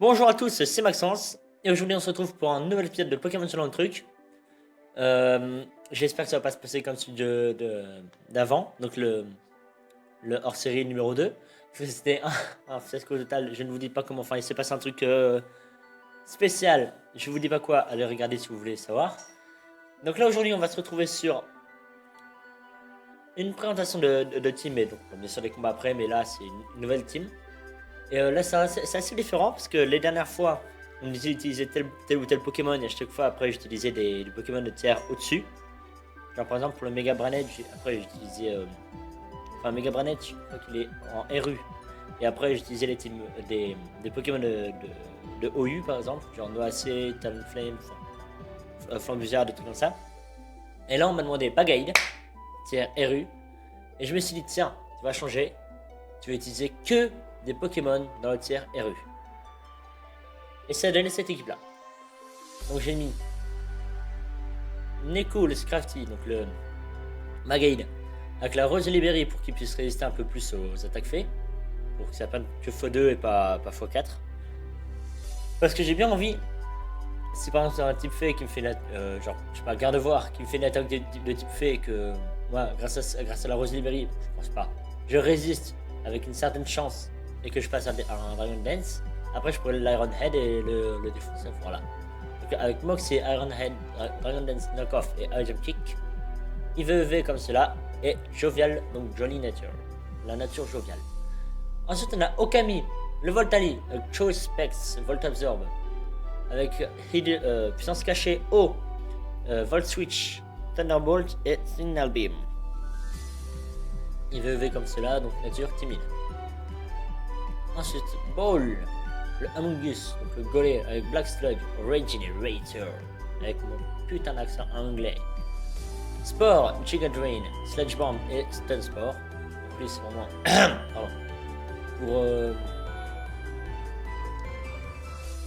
Bonjour à tous, c'est Maxence, et aujourd'hui on se retrouve pour un nouvel épisode de Pokémon selon le truc. J'espère que ça va pas se passer comme celui d'avant, donc le hors-série numéro 2. Parce que c'était un fiasco total, je ne vous dis pas comment, enfin il s'est passé un truc spécial, je vous dis pas quoi, allez regarder si vous voulez savoir. Donc là aujourd'hui on va se retrouver sur une présentation de team, et donc bien sûr des combats après, mais là c'est une nouvelle team. Et là, c'est assez différent parce que les dernières fois, on utilisait tel ou tel Pokémon et à chaque fois, après, j'utilisais des Pokémon de tiers au-dessus. Genre, par exemple, pour le Mega Branet, après, j'utilisais. Enfin, Mega Branet, je crois qu'il est en RU. Et après, j'utilisais des Pokémon de OU, par exemple, genre Noacé, Talonflame, Flambusière, des trucs comme ça. Et là, on m'a demandé Bagaïd, tiers RU. Et je me suis dit, tiens, tu vas changer. Tu vas utiliser que des Pokémon dans le tiers RU. Et ça a donné cette équipe là. Donc j'ai mis Neko le Scrafty, donc le Magaïd, avec la Rose Libéry pour qu'il puisse résister un peu plus aux attaques fées. Pour que ça prenne que x2 et pas x4. Parce que j'ai bien envie, si par exemple c'est un type fée qui me fait genre, je sais pas, garde-voir, qui me fait une attaque de type fée et que moi, grâce à la Rose Libéry, je pense pas, je résiste avec une certaine chance et que je passe à un Dragon Dance. Après, je pourrais l'Iron Head et le défoncer, voilà. Donc, avec Mox et Iron Head, Dragon Dance Knockoff et High Jump Kick, il veut EV comme cela, et Jovial, donc Jolly Nature, la nature joviale. Ensuite, on a Okami, le Voltali, avec Choice Specs, Volt Absorb, avec puissance cachée haut, Volt Switch, Thunderbolt et Signal Beam. Il veut EV comme cela, donc nature timide. Ensuite, Ball, le Amogus, donc le Golé avec Black Slug, Regenerator, avec mon putain d'accent anglais. Spore, Giga Drain, Sledge Bomb et Stun Spore. En plus, c'est vraiment. Pardon. Pour.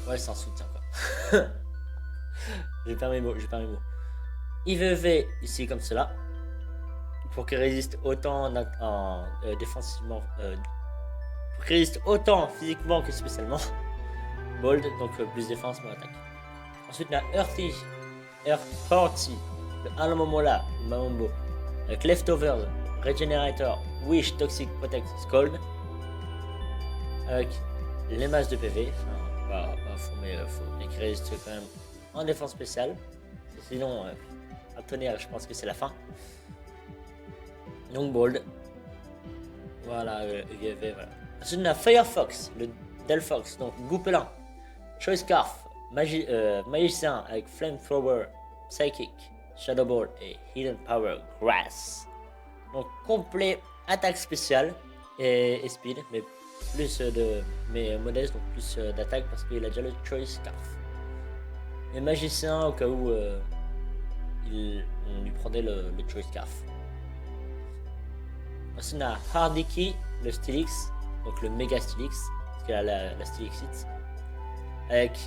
Ouais, c'est un soutien quoi. J'ai pas mes mots. Il veut EV ici comme cela. Pour qu'il résiste autant défensivement. Pour qu'il résiste autant physiquement que spécialement. Bold, donc plus défense, moins attaque. Ensuite, on a Earthy, Earth Party, le Alamomola, Mamombo, avec Leftovers, Regenerator, Wish, Toxic, Protect, Scold, avec les masses de PV, enfin, pas fou, mais qu'il résiste quand même en défense spéciale. Sinon, à tonnerre, je pense que c'est la fin. Donc, Bold. Voilà, voilà. Ensuite, on a Firefox, le Delphox, donc Goupelin. Choice Scarf, Magicien avec Flamethrower, Psychic, Shadow Ball et Hidden Power Grass. Donc complet attaque spéciale et speed, mais plus modeste, donc plus d'attaque parce qu'il a déjà le Choice Scarf. Et Magicien au cas où on lui prenait le Choice Scarf. Ensuite on a Hardiky, le Steelix, donc le Mega Steelix, parce qu'il a la Steelixite. Avec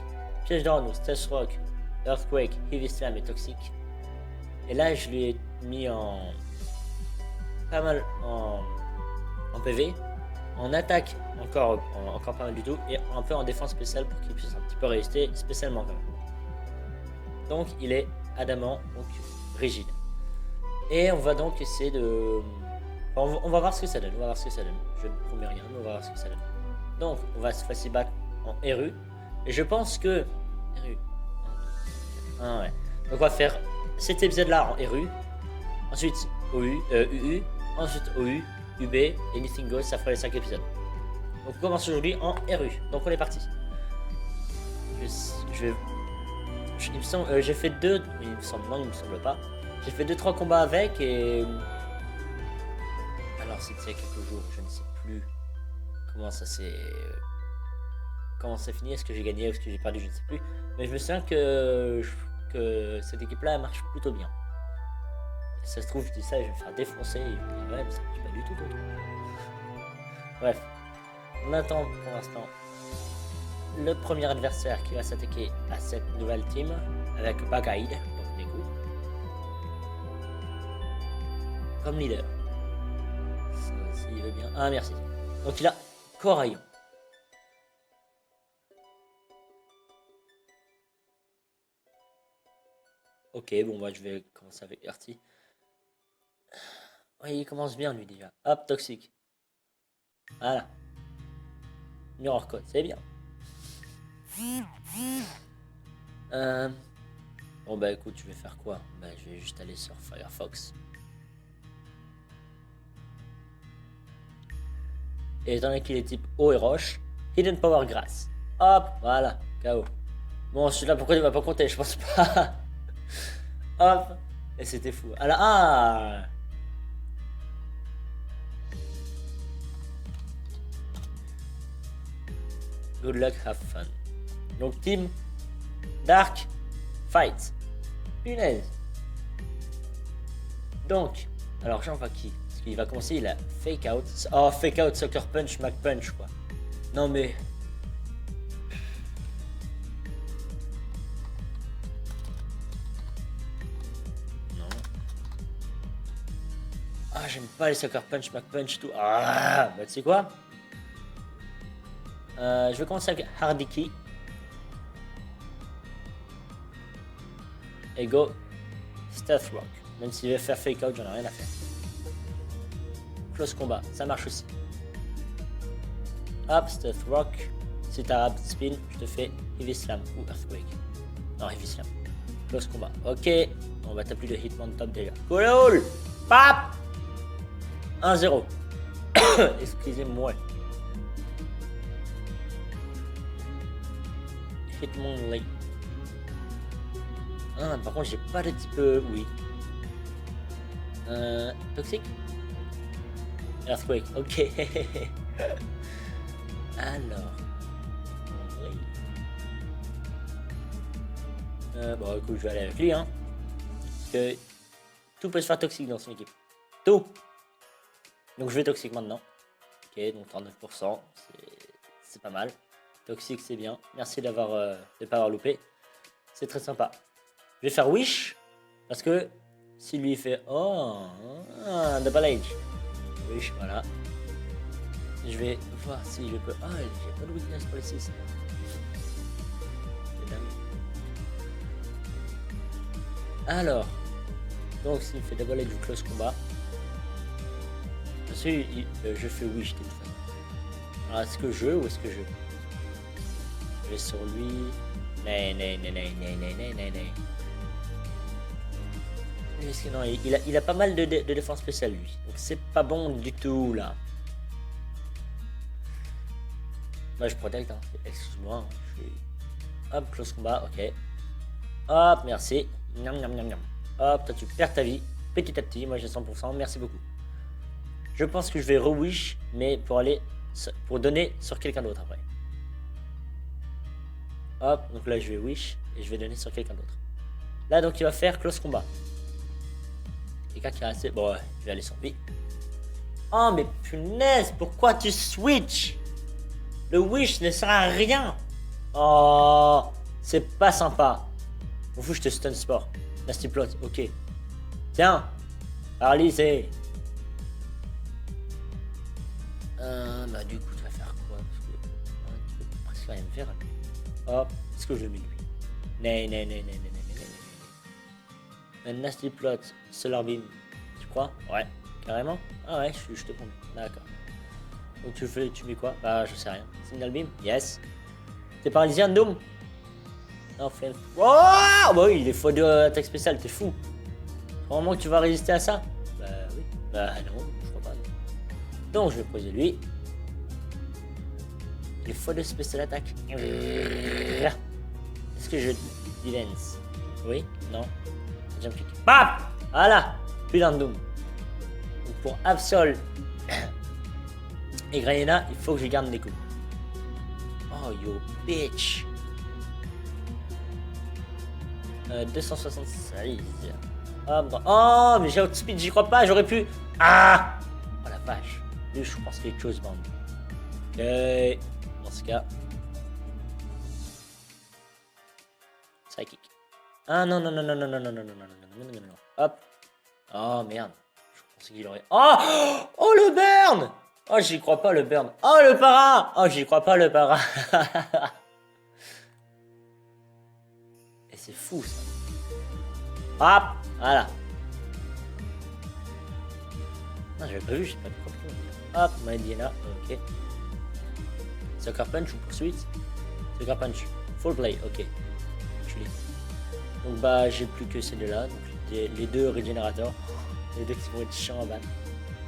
Piège d'Orne, Stealth Rock, Earthquake, Heavy Slam et Toxic. Et là, je lui ai mis pas mal en PV, en attaque encore pas mal du tout, et un peu en défense spéciale pour qu'il puisse un petit peu résister spécialement quand même. Donc, il est adamant, donc rigide. Et on va donc essayer de... on va voir ce que ça donne, Je ne promets rien, mais on va voir ce que ça donne. Donc, on va cette fois-ci battre en RU. Et je pense que... RU. 1, 2, ouais. Donc on va faire cet épisode là en RU. Ensuite UU. Ensuite OU, UB, Anything Goes, ça fera les 5 épisodes. Donc on commence aujourd'hui en RU. Donc on est parti. Il me semble... j'ai fait 2... Il me semble... Non, il me semble pas. J'ai fait 2-3 combats avec et... Alors c'était il y a quelques jours, je ne sais plus comment ça s'est... Comment ça finit, est-ce que j'ai gagné, est-ce que j'ai perdu, je ne sais plus. Mais je me souviens que cette équipe-là marche plutôt bien. Et ça se trouve, je dis ça et je vais me faire défoncer. Et je me dis, ouais, mais ça marche pas du tout. Bref, on attend pour l'instant le premier adversaire qui va s'attaquer à cette nouvelle team avec Bagaïd, donc Neko, comme leader. S'il veut bien. Ah, merci. Donc il a Coraillon. Ok, bon, moi je vais commencer avec Artie. Oui, il commence bien lui déjà. Hop, toxique. Voilà. Mirror code, c'est bien. Bon bah écoute, je vais faire quoi? Bah je vais juste aller sur Firefox. Et étant donné qu'il est type eau et roche, Hidden Power Grass. Hop, voilà, KO. Bon, celui-là, pourquoi il va pas compter? Je pense pas. Hop, et c'était fou. Alors, ah! Good luck, have fun. Donc, team Dark Fight. Punaise. Donc, alors j'envoie qui? Parce qu'il va commencer, il a Fake Out. Oh, Fake Out, Sucker Punch, Mac Punch, quoi. Non, mais. Non. Ah, j'aime pas les Sucker Punch, Mac Punch, tout. Ah, bah tu sais quoi? Je vais commencer avec Hardy Key. Et go Stealth Rock. Même s'il veut faire Fake Out, j'en ai rien à faire. Close Combat, ça marche aussi. Hop, Stealth Rock. Si t'as Rapid Spin, je te fais Heavy Slam ou Earthquake. Non, Heavy Slam. Close Combat. Ok, on va taper le Hitman top déjà. Cool! Pap! 1-0. Excusez-moi. Hitmonlee. Ah, par contre, j'ai pas de type. Oui. Toxique? Earthquake, ok. Alors. Bon, écoute, je vais aller avec lui, hein. Parce que tout peut se faire toxique dans son équipe. Tout! Donc, je vais toxique maintenant. Ok, donc 39%. C'est pas mal. Toxique, c'est bien. Merci de pas avoir loupé. C'est très sympa. Je vais faire Wish. Parce que si lui fait oh, Double Age. Wish, voilà. Je vais voir si je peux. Ah, j'ai pas de weakness pour les 6. C'est dingue. Alors. Donc, s'il fait Double Age ou Close Combat. Parce que je fais Wish de toute façon. Alors, est-ce que je ou est-ce que je vais sur lui. Non. Non, il a pas mal de défense spéciale lui. Donc c'est pas bon du tout là. Moi je protecte, hein. Excuse-moi. Hein. Je suis... Hop, close combat, ok. Hop, merci. Hop, toi tu perds ta vie. Petit à petit, moi j'ai 100%, merci beaucoup. Je pense que je vais re-wish, mais pour donner sur quelqu'un d'autre après. Hop, donc là je vais wish et je vais donner sur quelqu'un d'autre. Là donc il va faire close combat. Quelqu'un qui est resté. Bon ouais, je vais aller sur lui. Oh mais punaise, pourquoi tu switch? Le wish ne sert à rien. Oh, c'est pas sympa. M'en fous, je te stun sport. Nasty plot, ok. Tiens, paralysé. Bah du coup tu vas faire quoi? Parce que tu peux presque rien faire. Hop, est-ce que je le mets lui? Non. Un nasty plot, solar beam, tu crois? Ouais, carrément? Ah ouais, je te promets, d'accord. Donc tu mets quoi? Bah je sais rien. Signal beam? Yes. T'es paralysé en Doom? Non, flame. Oh bah oui, il est faux de attaque spéciale, t'es fou. Vraiment que tu vas résister à ça? Bah oui. Bah non, je crois pas. Donc je vais poser lui. Il est faux de spécial attaque. Est-ce que je defense? Oui? Non? Jump kick. Bam! Voilà! Plus d'un Doom. Donc pour Absol et Grayena, il faut que je garde les coups. Oh yo bitch! 276. Oh, mais j'ai outspeed, j'y crois pas, j'aurais pu. Ah! Oh la vache. Lui, je pense quelque chose, bande. Ok. Dans ce cas. Psychic. Ah non. Hop. Oh merde. Je pensais qu'il aurait. Oh! Oh le burn! Oh, j'y crois pas, le burn. Oh, le para! Oh, j'y crois pas, le para. Et c'est fou, ça. Hop, voilà. Non, j'avais pas vu, j'ai pas de compris. Hop, Mediana, ok. Sucker Punch ou poursuite? Sucker Punch. Full play, ok. Je l'ai. Donc bah j'ai plus que ces deux-là, donc les deux régénérateurs. Les deux qui vont être chiants à battre.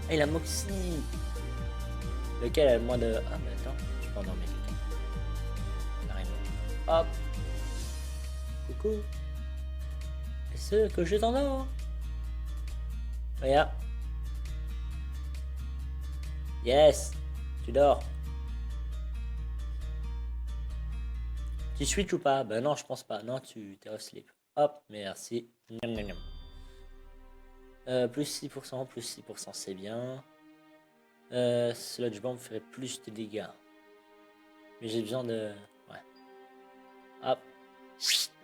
Ah, il a Moxie. Lequel a le moins de... Ah mais attends, je peux endormir quelqu'un. Carrément. Hop. Coucou. Est-ce que je t'endors? Regarde. Yes. Tu dors. Tu switch ou pas? Ben non, je pense pas. Non, tu t'es off sleep. Hop, merci. Miam, miam, miam. Plus 6%, c'est bien. Sludge Bomb ferait plus de dégâts. Mais j'ai besoin de... Ouais. Hop.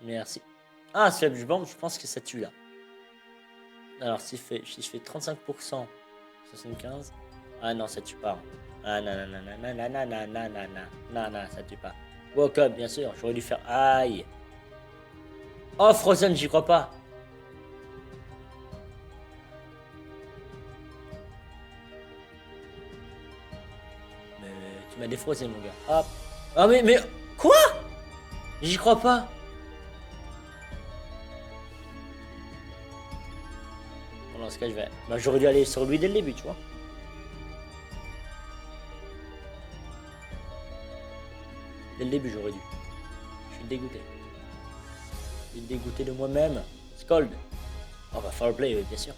Merci. Ah, Sludge Bomb, je pense que ça tue là. Alors, si je fais 35%, 75... Ah non, ça tue pas. Ah non, non, non, non, non, non, non, non, non, non, non, ça tue pas. Woke up, bien sûr, j'aurais dû faire... Aïe. Oh, Frozen, j'y crois pas. Mais tu m'as défrosé, mon gars. Hop. Ah mais... Quoi? J'y crois pas. Bon, dans ce cas, je vais... Bah, j'aurais dû aller sur lui dès le début, tu vois. Dès le début, j'aurais dû. Je suis dégoûté. Je suis dégoûté de moi-même. Scold. Oh bah, foul play, oui, bien sûr.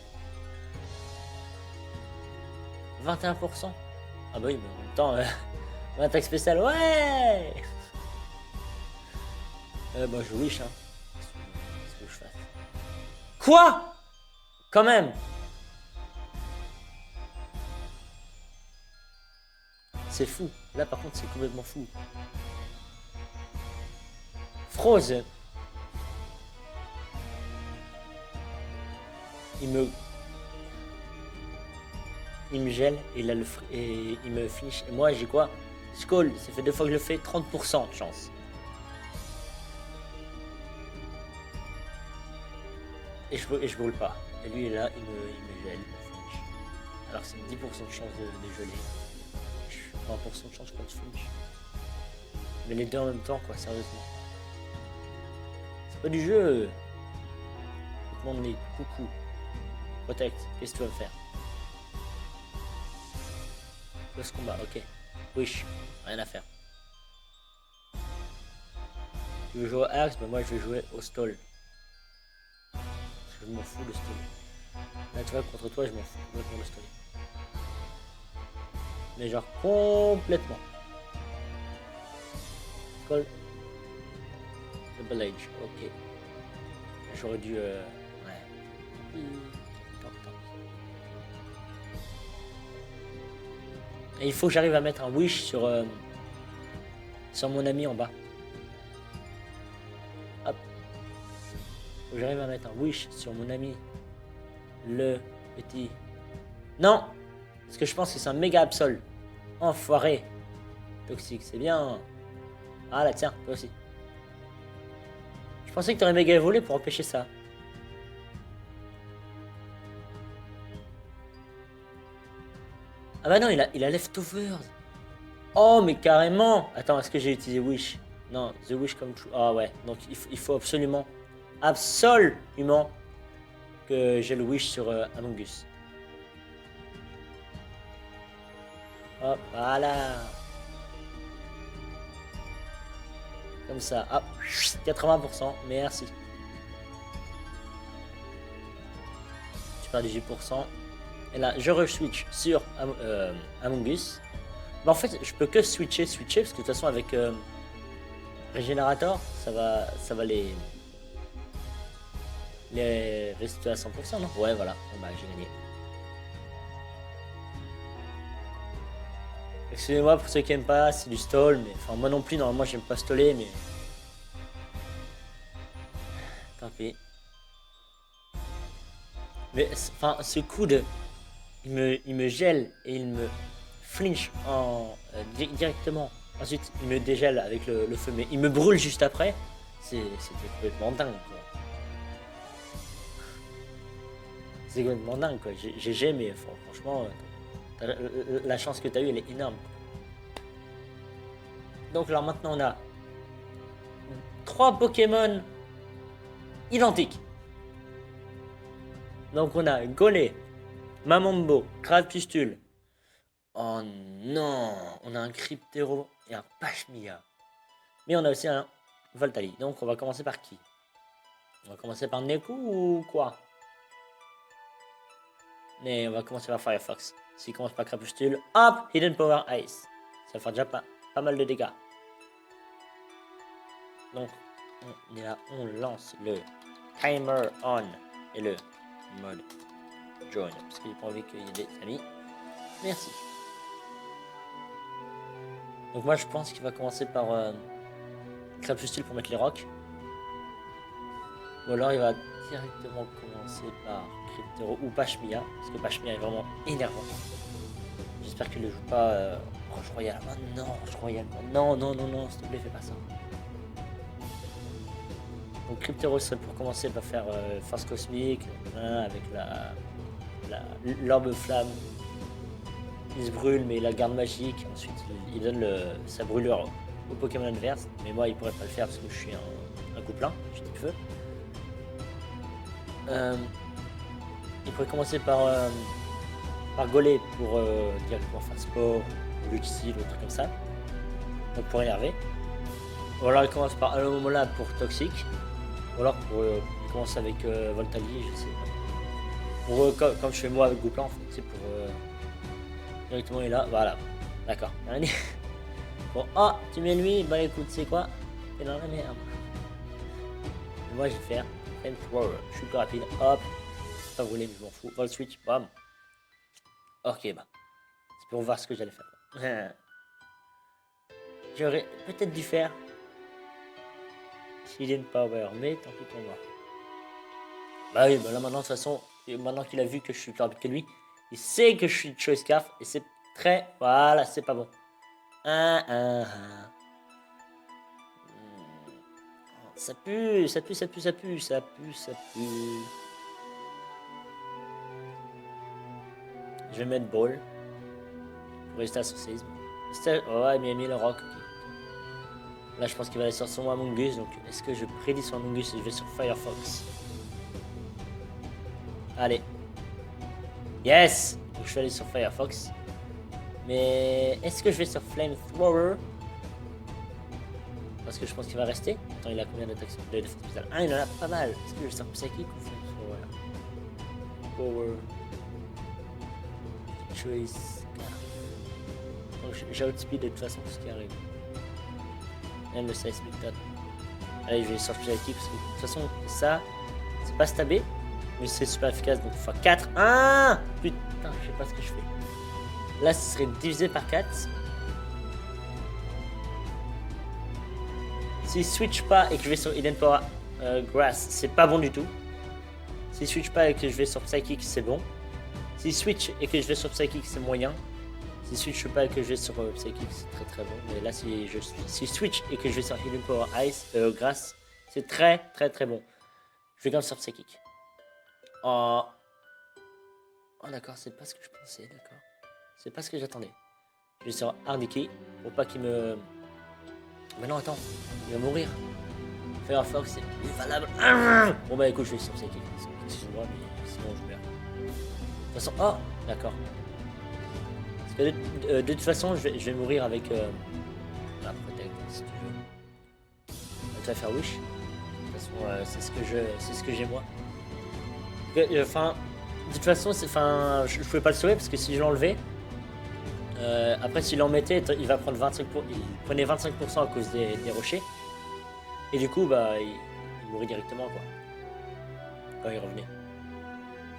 21%. Ah bah oui, mais en même temps, attaque spéciale, ouais. Bah je wish, hein. Qu'est-ce que je fasse? Quoi? Quand même. C'est fou. Là, par contre, c'est complètement fou. Frozen. Il me gèle et, et il me finish. Et moi, j'ai quoi? Skull, ça fait 2 fois que je le fais, 30% de chance. Et je brûle pas. Et lui, là, il me gèle, il me finish. Alors, c'est 10% de chance de geler. 20% de chance pour le finish. Mais les deux en même temps, quoi, sérieusement. C'est pas du jeu. Tout le monde dit coucou. Protect, qu'est-ce que tu vas me faire? Close combat, ok. Wish, rien à faire. Tu veux jouer au axe? Ben moi je vais jouer au stall. Parce que je m'en fous de stall. Là tu vois, contre toi je m'en fous complètement de stall. Mais genre complètement. Call. Double Age, ok. J'aurais dû... Ouais. Et il faut que j'arrive à mettre un wish sur mon ami en bas. Hop. Faut que j'arrive à mettre un wish sur mon ami. Le petit... Non. Parce que je pense que c'est un méga absol. Enfoiré. Toxique, c'est bien. Ah là, tiens, toi aussi. Je pensais que t'aurais méga évolué pour empêcher ça. Ah bah non, il a leftovers. Oh, mais carrément. Attends, est-ce que j'ai utilisé wish? Non, the wish come true. Ah ouais, donc il faut absolument que j'ai le wish sur Among Us. Hop, voilà. Comme ça, hop, 80%, merci. Tu perds 18%. Et là, je re-switch sur Among Us. Mais en fait, je peux que switcher, parce que de toute façon, avec Régénérateur, ça va les restituer à 100%, non? Ouais, voilà, bon, bah, j'ai gagné. Excusez-moi pour ceux qui aiment pas, c'est du stall, mais enfin, moi non plus, normalement, j'aime pas staller, mais. Tant pis. Mais, enfin, ce coup de. Il me gèle et il me flinch directement. Ensuite, il me dégèle avec le feu, mais il me brûle juste après. C'était complètement dingue, quoi. C'est complètement dingue, quoi. GG, mais franchement, la chance que tu as eue, elle est énorme. Donc, alors maintenant, on a 3 Pokémon identiques. Donc, on a Golé, Mamambo, Crapustule. Oh non, on a un Cryptero et un Pashmia. Mais on a aussi un Voltali. Donc, on va commencer par qui? On va commencer par Neku ou quoi? Mais on va commencer par Firefox. S'il commence par Crapustule, hop, Hidden Power Ice. Ça fera déjà pas mal de dégâts. Donc, on est là, on lance le timer on et le mode join. Parce que j'ai pas envie qu'il y ait des amis. Merci. Donc moi je pense qu'il va commencer par Crapustule pour mettre les rocs. Ou alors il va directement commencer par Cryptero ou Pashmia. Parce que Pashmia est vraiment énervant. J'espère qu'il ne joue pas Roche Royale. Oh non, Roche Royale. Non, non, non, non, s'il te plaît, fais pas ça. Donc Cryptero serait pour commencer par faire Force Cosmique avec l'orbe flamme. Il se brûle mais il a garde magique. Ensuite il donne sa brûlure au Pokémon adverse. Mais moi il pourrait pas le faire parce que je suis un couplin, je suis type feu. Il pourrait commencer par Golé pour directement faire sport, ou Luxil ou un truc comme ça. Donc pour énerver. Ou alors il commence par Alomomola pour toxique. Ou alors il commence avec Voltali, je sais pas. Pour comme je fais moi avec Gouplan en fait, c'est pour directement il est là, voilà. D'accord. Bon, oh, tu mets lui, bah écoute, c'est quoi? T'es dans la merde. Et moi je vais faire Flamethrower, je suis plus rapide, hop. Pas voler, mais je m'en fous. Volt switch, bam. Ok, bah. C'est pour voir ce que j'allais faire. J'aurais peut-être dû faire Hidden Power, mais tant pis pour moi. Bah oui, bah là maintenant, de toute façon, maintenant qu'il a vu que je suis plus rapide que lui, il sait que je suis Choice Scarf et c'est très. Voilà, c'est pas bon. Ça pue, ça pue, ça pue, ça pue, ça pue, ça pue. Je vais mettre Ball pour rester à son séisme. Ouais, mais il a mis le rock. Okay. Là, je pense qu'il va aller sur son Among Us. Donc, est-ce que je prédis son Among Us et je vais sur Firefox? Allez. Yes! Donc, je suis allé sur Firefox. Mais est-ce que je vais sur Flamethrower? Parce que je pense qu'il va rester. Attends, il a combien d'attaques de défense spéciale? Ah, il en a pas mal. Est-ce que je vais sur Psychic ou Flamethrower? Power. Choice. Donc, j'ai outspeed de toute façon tout ce qui arrive. Même le Seismic Dot. Allez, je vais sur Psychic parce que de toute façon, ça, c'est pas stabé. Mais c'est super efficace. Donc, x4. Ah! Putain, je sais pas ce que je fais. Là, ce serait divisé par 4. S'il switch pas et que je vais sur Hidden Power Grass, c'est pas bon du tout. S'il switch pas et que je vais sur Psychic, c'est bon. S'il switch et que je vais sur Psychic, c'est moyen. S'il switch pas et que je vais sur Psychic, c'est très très bon. Mais là, si switch et que je vais sur Hidden Power Grass, c'est très très très bon. Je vais quand même sur Psychic. Oh, d'accord, c'est pas ce que je pensais, d'accord. C'est pas ce que j'attendais. Je vais sur Hardiky pour pas qu'il me. Mais non, attends, il va mourir. Firefox, c'est valable. Bon bah écoute, je vais sur Psychic. Excuse-moi, mais sinon je meurs. De toute façon, oh, d'accord. Parce que de toute façon, je vais mourir avec la Protect, si tu veux. Tu vas faire Wish. De toute façon, c'est ce que j'ai moi. Enfin, de toute façon, je pouvais pas le sauver parce que si je l'enlevais, après s'il en mettait, il va prendre 25%. Il prenait 25% à cause des rochers. Et du coup, bah, il mourait directement quoi. Quand il revenait.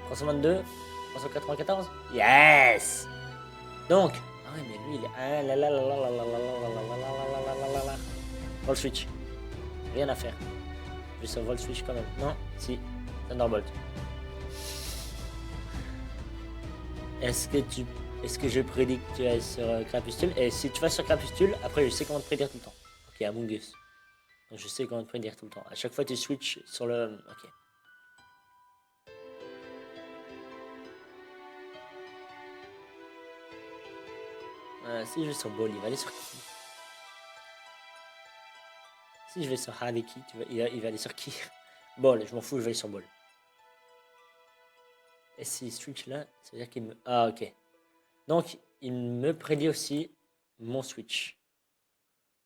322, 394. Yes! Donc, ah ouais, mais lui, il est. Ah là là là là là là là là là là. Volt Switch. Rien à faire. Je vais sur Volt Switch quand même. Non, si. Thunderbolt. Est-ce que je prédis que tu vas sur Crapustule? Et si tu vas sur Crapustule, après je sais comment te prédire tout le temps. Ok, Among Us. Donc je sais comment te prédire tout le temps. À chaque fois tu switches sur le. Ok. Si je vais sur Ball, il va aller sur qui? Si je vais sur Hardeki, il va aller sur qui? Ball, je m'en fous, je vais aller sur Ball. Et si switch là, ça veut dire qu'il me... Ah, ok. Donc, il me prédit aussi mon switch.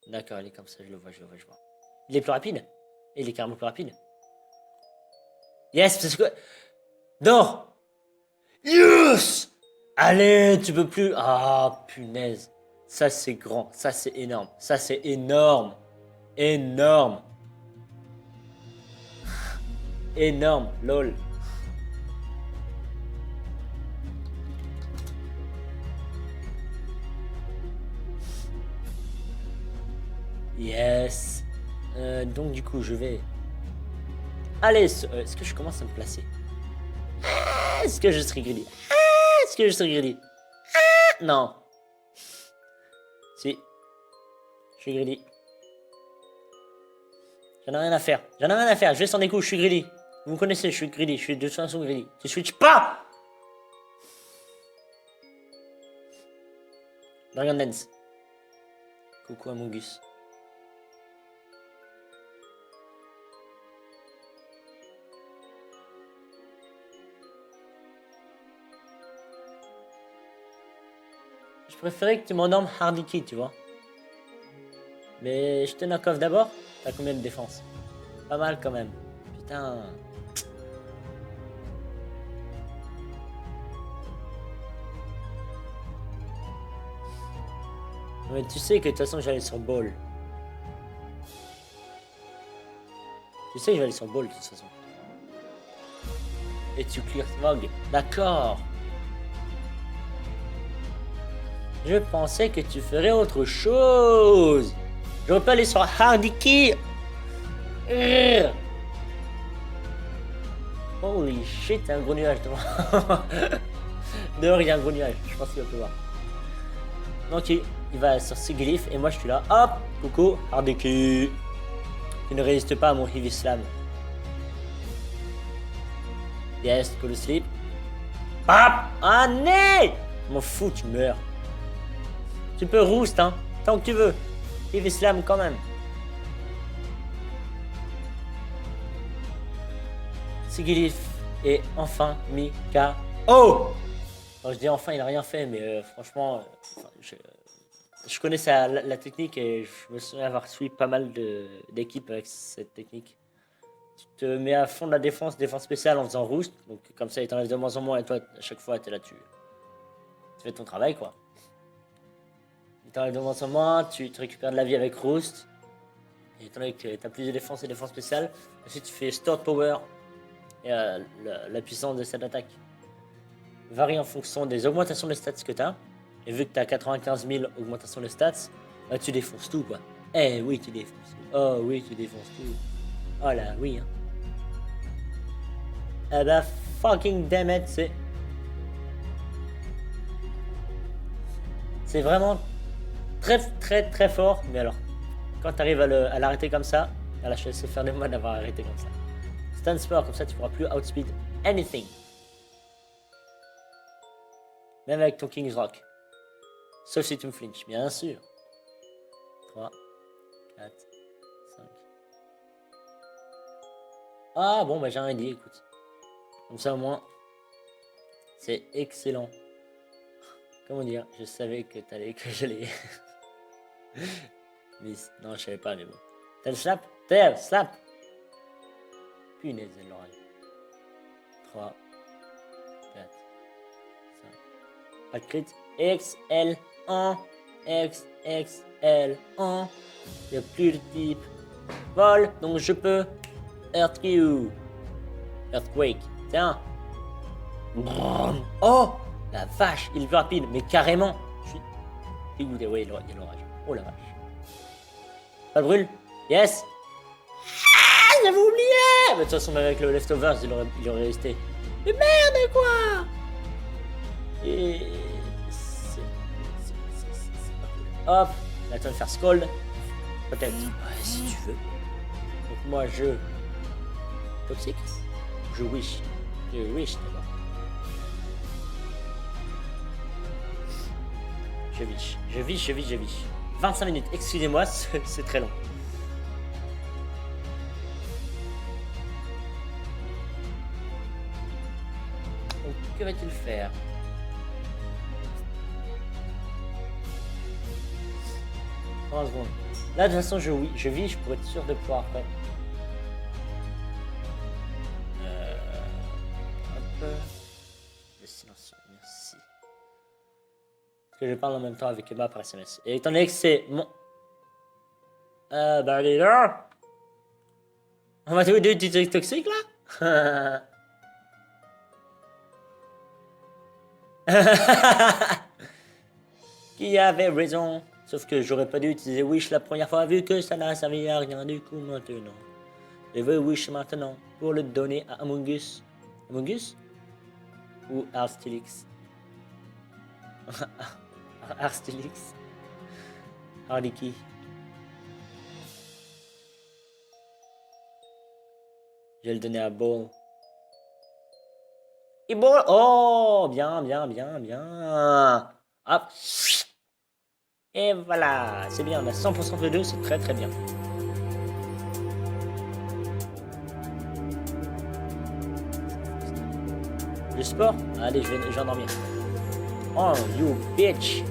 D'accord, il est comme ça, je le vois. Il est plus rapide. Et il est carrément plus rapide. Yes, parce que... Non! Yes! Allez, tu peux plus... Ah, punaise. Ça, c'est grand. Ça, c'est énorme. Ça, c'est énorme. Énorme. Énorme, lol. Yes. Donc du coup, je vais... Allez, est-ce que je commence à me placer? Est-ce que je serai greedy? Est-ce que je serai greedy? Non. Si. Je suis greedy. J'en ai rien à faire. Je vais sans des coups, je suis greedy. Vous me connaissez, je suis greedy. Je suis de toute façon greedy. Tu switches pas! Dragon Dance. Coucou Amogus. Je préférais que tu m'endormes Hardiki, tu vois. Mais je te knock off d'abord. T'as combien de défense? Pas mal quand même. Putain. Mais tu sais que de toute façon j'allais sur Ball. Tu sais que j'allais sur Ball de toute façon. Et tu clear Smog. D'accord. Je pensais que tu ferais autre chose. J'aurais pas aller sur Hardiki. Holy shit, il y a un gros nuage devant. Dehors, il y a un gros nuage. Je pense qu'il va pleuvoir. Donc, il va sur Siglif et moi je suis là. Hop, coucou, Hardiki. Tu ne résistes pas à mon Heavy Slam. Yes, go to sleep. Hop, ah nee. Je m'en fous, tu meurs. Tu peux roost, hein, tant que tu veux. Heavy Slam quand même. Siglif est enfin mis KO. Oh, je dis enfin, il a rien fait, mais franchement, je connais la technique et je me souviens avoir suivi pas mal d'équipes avec cette technique. Tu te mets à fond de la défense spéciale en faisant roost, donc comme ça il t'enlève de moins en moins et toi à chaque fois t'es là, tu fais ton travail quoi. Il t'enlève de moins en moins, tu récupères de la vie avec roost, et étant donné que t'as plus de défense et défense spéciale, ensuite tu fais stored power, et la puissance de cette attaque varie en fonction des augmentations de stats que t'as. Et vu que t'as 95 000 augmentations de stats, bah, tu défonces tout quoi. Eh oui, tu défonces tout. Oh oui, tu défonces tout. Oh là, oui. Hein. Eh bah, fucking damn it, c'est vraiment très fort. Mais alors, quand t'arrives à l'arrêter comme ça, là, je sais faire des mois d'avoir arrêté comme ça. Stun sport, comme ça, tu pourras plus outspeed anything. Même avec ton King's Rock. Sauf si tu me flinches, bien sûr. 3, 4, 5. Ah bon, bah j'ai rien dit, écoute. Comme ça au moins, c'est excellent. Comment dire, je savais que j'allais... Miss, non, je savais pas, mais bon. T'as le slap? T'as le slap? Punaise, elle l'aurait. 3, 4, 5. Pas de crit. XL1. XXL1. Il n'y a plus de type vol, donc je peux Earthquake. Earthquake. Tiens. Oh, la vache, il est plus rapide, mais carrément. Je suis dégoûté. Ouais, il y a l'orage. Oh la vache. Ça brûle. Yes. Ah, j'avais oublié. Mais de toute façon, même avec le leftovers, il aurait resté. Mais merde, quoi. Et... Hop, là tu vas me faire scold. Peut-être. Ouais, si tu veux. Donc moi je... Toxique. Je wish. Je wish d'abord. Je vis. 25 minutes, excusez-moi, c'est très long. Donc, que va-t-il faire? Là, de toute façon, je vis, je pourrais être sûr de pouvoir après. Hop. Le silence, merci. Parce que je parle en même temps avec Emma par SMS. Et étant donné que c'est mon... bah allez là. On va trouver des petits toxiques là. Qui avait raison? Sauf que j'aurais pas dû utiliser Wish la première fois vu que ça n'a servi à rien du coup maintenant. Je veux Wish maintenant pour le donner à Among Us. Among Us? Ou Arstilix? Arstilix? Hardiki? Je vais le donner à Ball. Et Ball! Oh! Bien. Hop! Et voilà, c'est bien, on a 100% de 2, c'est très bien. Le sport? Allez, je vais endormir. Oh, you bitch!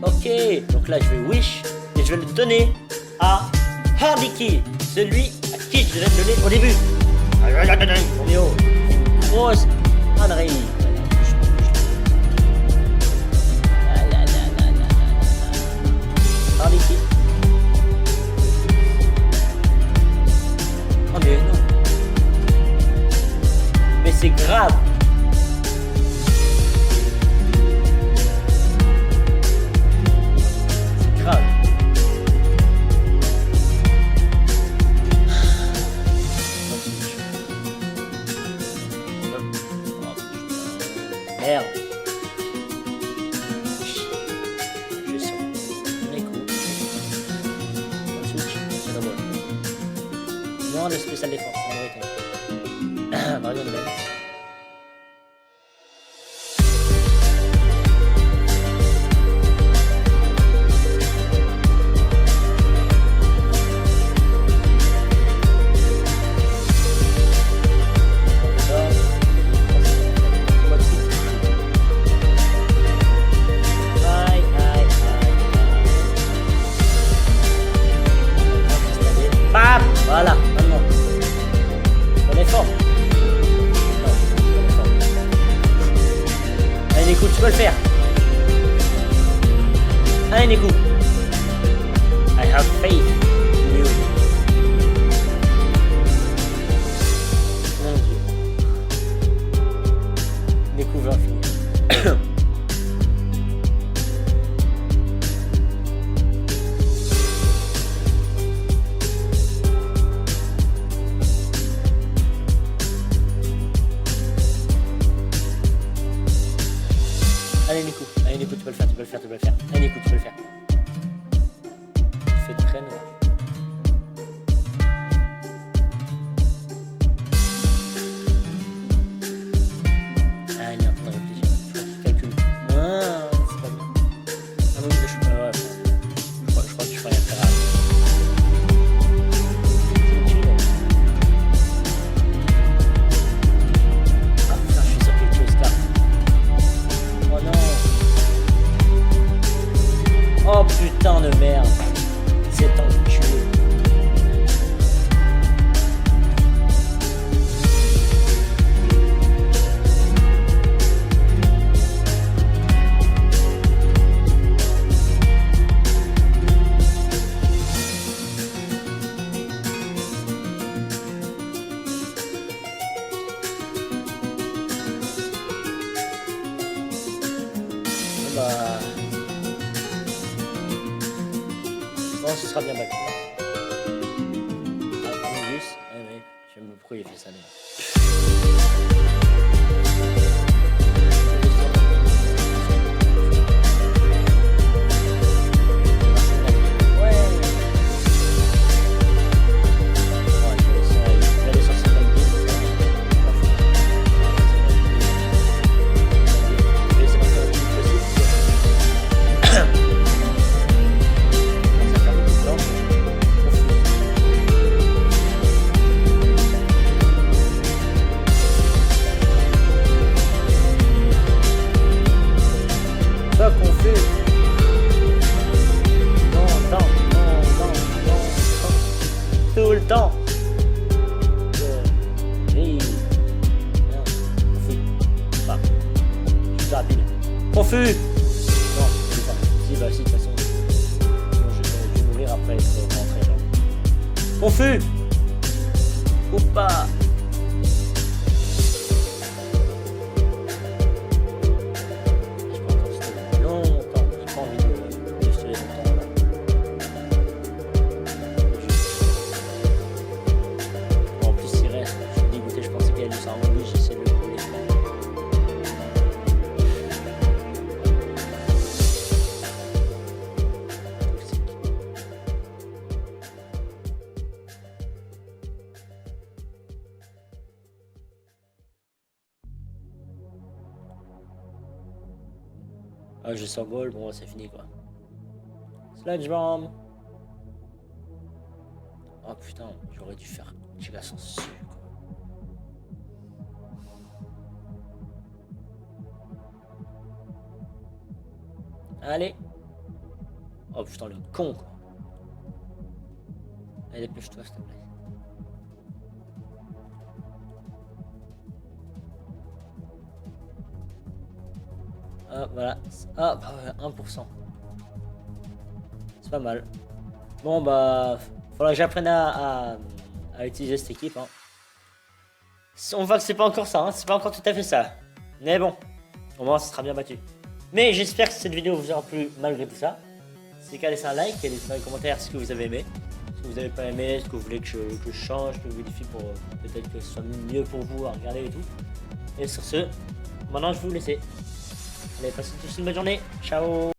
Ok, donc là je vais wish et je vais le donner à Hardiki, celui à qui je devais le donner au début. On est haut. Grosse connerie. Hardiki. Oh mais non. Mais c'est grave. Merde. Je sens. Les coups. Switch. C'est la bonne. Non, le spécial défense. Marion Benz. Voilà, maintenant. On est fort. Non, on est fort. Allez, Nico, tu peux le faire. Allez, Nico. I have faith in you. Mon Dieu. Nico va finir. Allez Nico, tu peux le faire. Allez Nico, tu peux le faire. Tu fais très noir. Ah, il est en train de réfléchir. Je crois qu'il calcule. Ah, c'est pas bien. Ah non, je suis pas... Ouais, je crois que je peux rien faire. Ah putain, je suis sur quelque chose là. Oh non. Oh putain de merde. C'est en bah... Bon, ce sera bien battu. Ah, Angus. Ah oui, je sais même pas pourquoi il a fait ça d'ailleurs. Tout le temps. Oui. Non. Confus. Pas. Je suis rapide. Confus. Non, c'est pas. Si, bah si, de toute façon. Sinon, je vais mourir après être rentré. Genre. Confus. Ou pas. Je peux encore stiller longtemps. J'ai pas envie de stiller longtemps. Là. Je pensais qu'elle allait nous envoyer, j'essaie de le couler. Ah, je sors goal, bon, c'est fini quoi. Sludge bomb. Oh putain, j'aurais dû faire Giga sans dessus quoi. Allez. Oh putain le con quoi. Allez dépêche-toi s'il te plaît. Hop voilà. Hop 1%. C'est pas mal. Bon bah faudra que j'apprenne à utiliser cette équipe hein. On voit que c'est pas encore ça hein. C'est pas encore tout à fait ça. Mais bon. Au moins ça sera bien battu. Mais j'espère que cette vidéo vous aura plu malgré tout ça. Si c'est le cas, laissez un like et laissez dans les commentaires ce que vous avez aimé. Ce que vous n'avez pas aimé, ce que vous voulez que je change, que je modifie pour peut-être que ce soit mieux pour vous à regarder et tout. Et sur ce, maintenant je vais vous laisser. Allez, passez tous une bonne journée. Ciao.